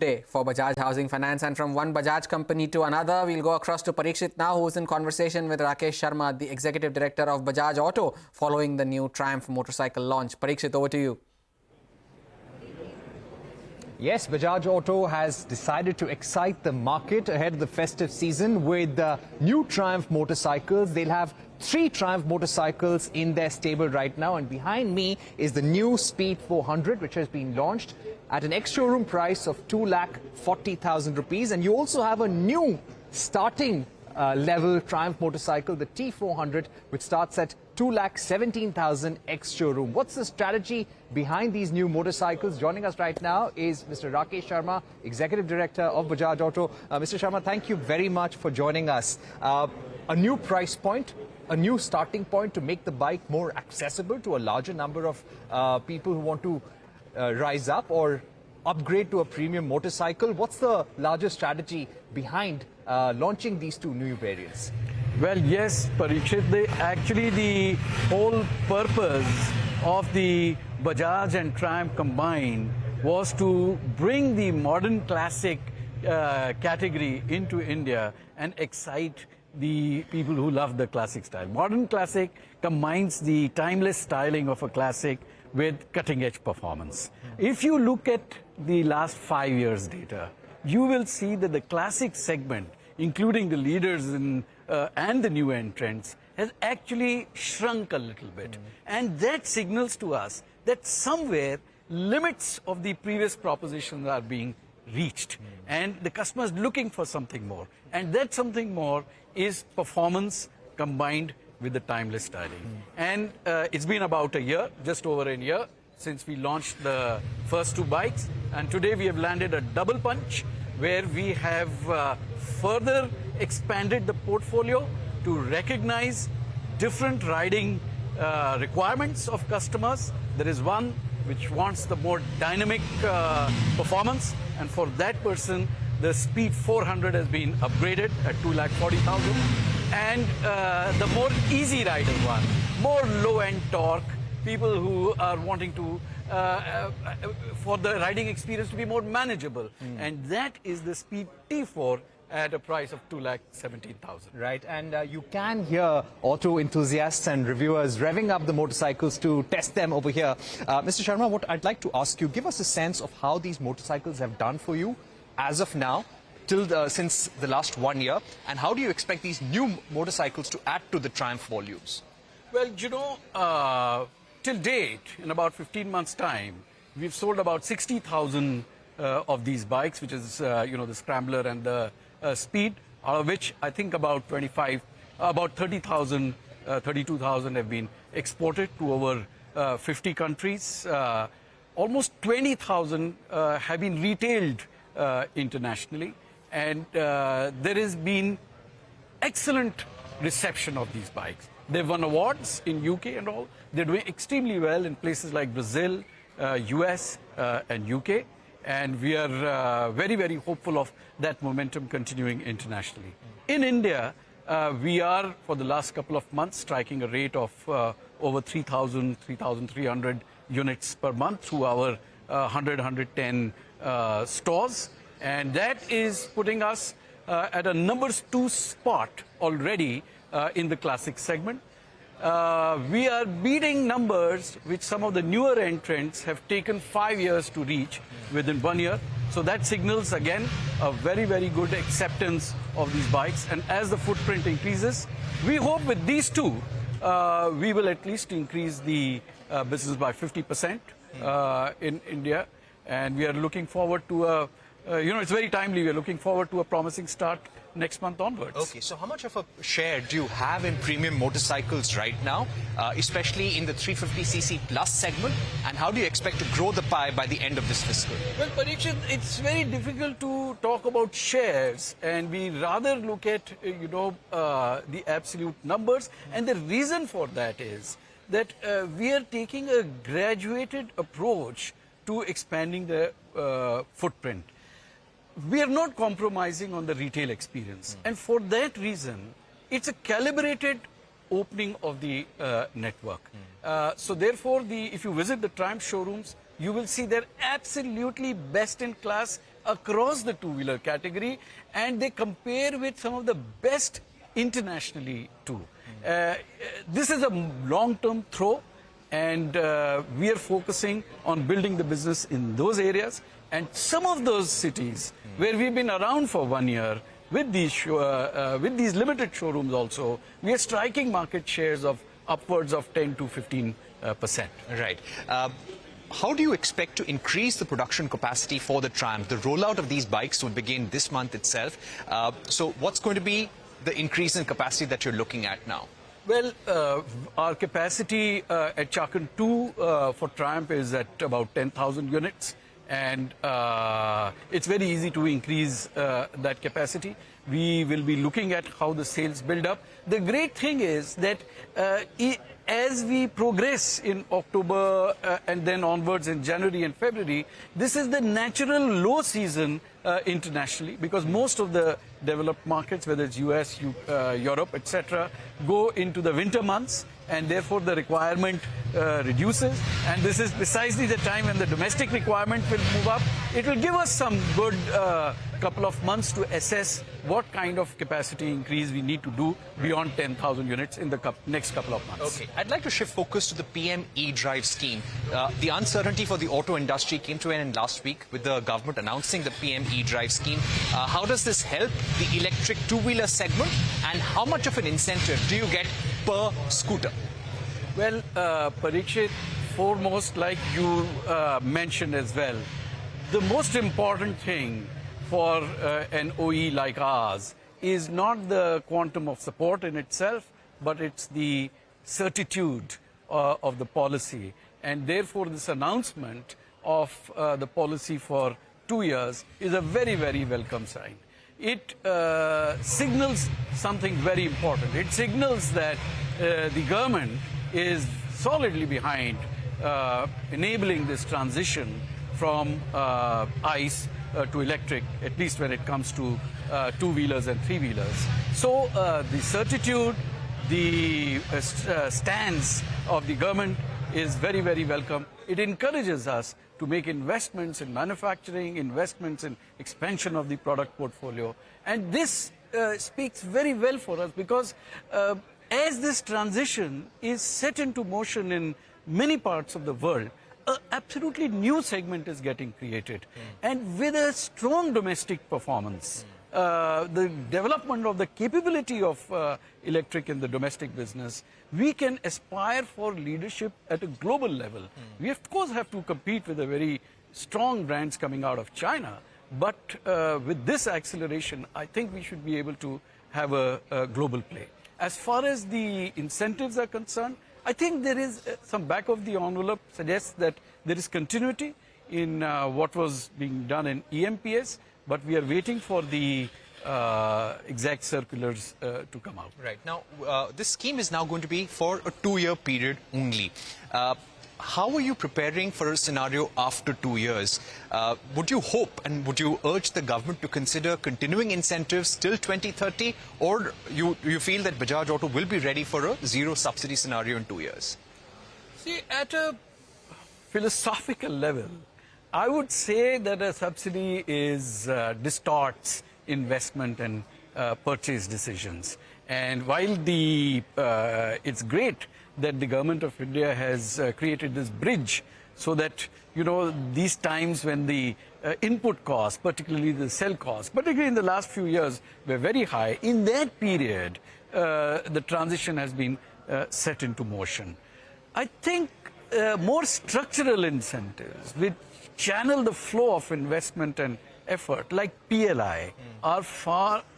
Day for Bajaj Housing Finance, and from one Bajaj company to another, we'll go across to Parikshit now, who's in conversation with Rakesh Sharma, the Executive Director of Bajaj Auto, following the new Triumph motorcycle launch. Parikshit, over to you. Yes, Bajaj Auto has decided to excite the market ahead of the festive season with new Triumph motorcycles. They'll have 3 Triumph motorcycles in their stable right now, and behind me is the new Speed 400, which has been launched at an ex-showroom price of 2,40,000 rupees. And you also have a new starting level Triumph motorcycle, the T400, which starts at 2,17,000 ex-showroom. What's the strategy behind these new motorcycles? Joining us right now is Mr. Rakesh Sharma, Executive Director of Bajaj Auto. Mr. Sharma, thank you very much for joining us. A new price point, a new starting point to make the bike more accessible to a larger number of people who want to rise up or upgrade to a premium motorcycle. What's the larger strategy behind launching these 2 new variants? Well, yes, Parikshit, the whole purpose of the Bajaj and Triumph combined was to bring the modern classic category into India and excite the people who love the classic style. Modern classic combines the timeless styling of a classic with cutting-edge performance. If you look at the last 5 years data, you will see that the classic segment, including the leaders in, and the new entrants, has actually shrunk a little bit. And that signals to us that somewhere limits of the previous propositions are being reached. And the customer is looking for something more. And that something more is performance combined with the timeless styling. And it's been about a year, just over a year, since we launched the first 2 bikes. And today we have landed a double punch, where we have further expanded the portfolio to recognize different riding requirements of customers. There is one which wants the more dynamic performance, and for that person, the Speed 400 has been upgraded at 2,40,000. And the more easy rider one, more low-end torque, people who are wanting to, for the riding experience to be more manageable. And that is the Speed T4 at a price of 2,17,000. Right, and you can hear auto enthusiasts and reviewers revving up the motorcycles to test them over here. Mr. Sharma, what I'd like to ask you, give us a sense of how these motorcycles have done for you as of now, since the last 1 year, and how do you expect these new motorcycles to add to the Triumph volumes? Well, you know, till date, in about 15 months' time, we've sold about 60,000 of these bikes, which is, you know, the Scrambler and the Speed, out of which I think about 30,000, 32,000 have been exported to over 50 countries. Almost 20,000 have been retailed internationally. And there has been excellent reception of these bikes. They've won awards in UK and all. They're doing extremely well in places like Brazil, US and UK. And we are very, very hopeful of that momentum continuing internationally. In India, we are, for the last couple of months, striking a rate of over 3,000, 3,300 units per month through our 100, 110 stores. And that is putting us at a #2 spot already in the classic segment. We are beating numbers which some of the newer entrants have taken 5 years to reach within 1 year. So that signals, again, a very, very good acceptance of these bikes. And as the footprint increases, we hope with these 2, we will at least increase the business by 50% in India. And we are looking forward to you know, it's very timely. We're looking forward to a promising start next month onwards. Okay, so how much of a share do you have in premium motorcycles right now, especially in the 350cc plus segment, and how do you expect to grow the pie by the end of this fiscal? Well, Parikshit, it's very difficult to talk about shares, and we rather look at, you know, the absolute numbers. And the reason for that is that we are taking a graduated approach to expanding the footprint. We are not compromising on the retail experience. And for that reason, it's a calibrated opening of the network. So therefore, if you visit the Triumph showrooms, you will see they're absolutely best in class across the two-wheeler category, and they compare with some of the best internationally too. This is a long-term throw, and we are focusing on building the business in those areas. And some of those cities where we've been around for 1 year, with these limited showrooms also, we are striking market shares of upwards of 10 to 15%. Right. How do you expect to increase the production capacity for the Triumph? The rollout of these bikes will begin this month itself. So what's going to be the increase in capacity that you're looking at now? Well, our capacity at Chakan 2 for Triumph is at about 10,000 units. And it's very easy to increase that capacity. We will be looking at how the sales build up. The great thing is that as we progress in October and then onwards in January and February, this is the natural low season internationally, because most of the developed markets, whether it's US, Europe, etc., go into the winter months, and therefore the requirement reduces. And this is precisely the time when the domestic requirement will move up. It will give us some good couple of months to assess what kind of capacity increase we need to do beyond 10,000 units in the next couple of months. Okay, I'd like to shift focus to the PM e-Drive scheme. The uncertainty for the auto industry came to an end last week with the government announcing the PM e-Drive scheme. How does this help the electric two-wheeler segment, and how much of an incentive do you get per scooter? Well, Parikshit, foremost, like you mentioned as well, the most important thing for an OE like ours is not the quantum of support in itself, but it's the certitude of the policy. And therefore, this announcement of the policy for 2 years is a very, very welcome sign. It signals something very important. It signals that the government is solidly behind enabling this transition from ICE to electric, at least when it comes to two-wheelers and three-wheelers. So the certitude, the stance of the government is very, very welcome. It encourages us to make investments in manufacturing, investments in expansion of the product portfolio. And this speaks very well for us, because as this transition is set into motion in many parts of the world, an absolutely new segment is getting created. And with a strong domestic performance, the development of the capability of electric in the domestic business, we can aspire for leadership at a global level. We of course have to compete with the very strong brands coming out of China, but with this acceleration, I think we should be able to have a global play. As far as the incentives are concerned, I think there is some back of the envelope suggests that there is continuity in what was being done in EMPS, but we are waiting for the exact circulars to come out. Right. Now, this scheme is now going to be for a 2-year period only. How are you preparing for a scenario after 2 years? Would you hope and would you urge the government to consider continuing incentives till 2030, or you feel that Bajaj Auto will be ready for a zero subsidy scenario in 2 years? See, at a philosophical level, I would say that a subsidy distorts investment and purchase decisions. And while it's great that the government of India has created this bridge so that, you know, these times when the input costs, particularly the cell costs, particularly in the last few years, were very high, in that period, the transition has been set into motion. I think more structural incentives which channel the flow of investment and effort, like PLI, are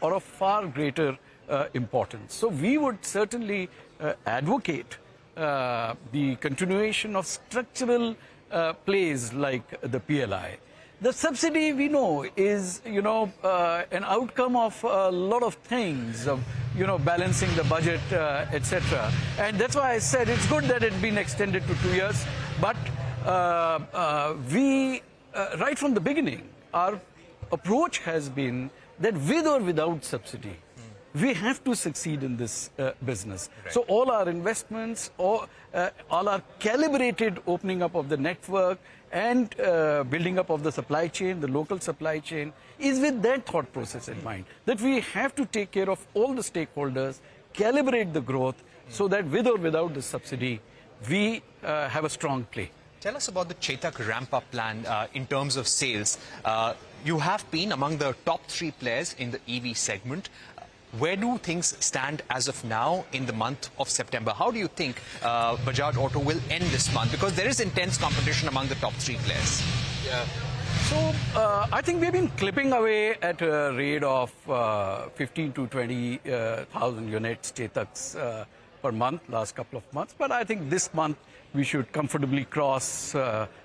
of far greater importance. So we would certainly advocate the continuation of structural plays like the PLI. The subsidy, we know, is, you know, an outcome of a lot of things, of, you know, balancing the budget, etc. And that's why I said it's good that it's been extended to 2 years. But we, right from the beginning, our approach has been that with or without subsidy, We have to succeed in this business. Right. So all our investments, all our calibrated opening up of the network and building up of the supply chain, the local supply chain, is with that thought process in mind, that we have to take care of all the stakeholders, calibrate the growth, so that with or without the subsidy, we have a strong play. Tell us about the Chetak ramp-up plan in terms of sales. You have been among the top 3 players in the EV segment. Where do things stand as of now in the month of September? How do you think Bajaj Auto will end this month? Because there is intense competition among the top 3 players. Yeah. So I think we've been clipping away at a rate of 15 to 20,000 units Chetaks per month, last couple of months. But I think this month we should comfortably cross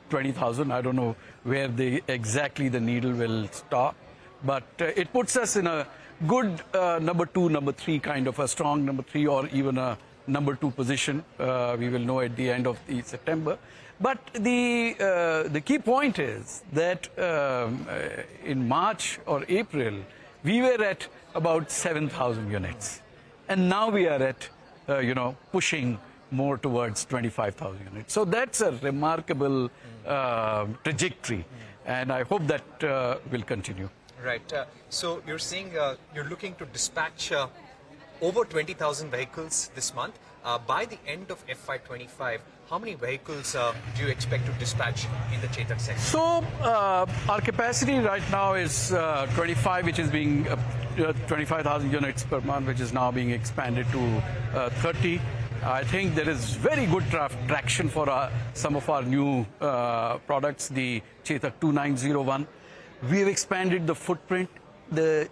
20,000. I don't know where exactly the needle will stop. But it puts us in a good number 2, number 3, kind of a strong number 3, or even a number 2 position. We will know at the end of September. But the key point is that in March or April, we were at about 7,000 units. And now we are at, pushing more towards 25,000 units. So that's a remarkable trajectory. And I hope that will continue. Right. So you're saying you're looking to dispatch over 20,000 vehicles this month. By the end of FY25, how many vehicles do you expect to dispatch in the Chetak segment? So our capacity right now is 25, which is being 25,000 units per month, which is now being expanded to 30. I think there is very good traction for some of our new products, the Chetak 2901. We have expanded the footprint. The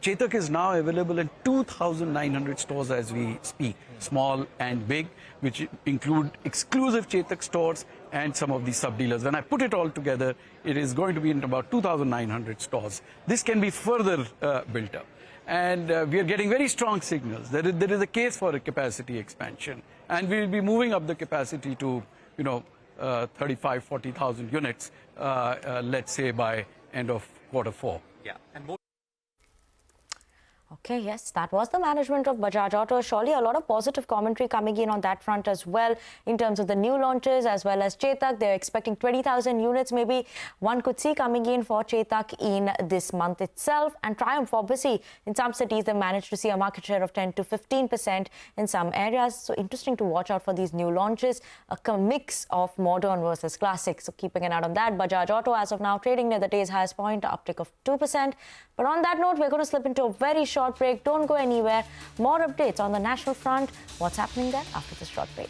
Chetak is now available in 2,900 stores as we speak, small and big, which include exclusive Chetak stores and some of the sub-dealers. When I put it all together, it is going to be in about 2,900 stores. This can be further built up. And we are getting very strong signals that there is a case for a capacity expansion. And we will be moving up the capacity to, 35, 40,000 units, let's say by end of Q4. Yeah. And more Okay, yes, that was the management of Bajaj Auto. Surely a lot of positive commentary coming in on that front as well, in terms of the new launches as well as Chetak. They're expecting 20,000 units maybe one could see coming in for Chetak in this month itself. And Triumph, obviously, in some cities, they managed to see a market share of 10 to 15% in some areas. So interesting to watch out for these new launches, a mix of modern versus classic. So keeping an eye on that. Bajaj Auto, as of now, trading near the day's highest point, uptick of 2%. But on that note, we're going to slip into a very short break. Don't go anywhere. More updates on the national front. What's happening there after this short break.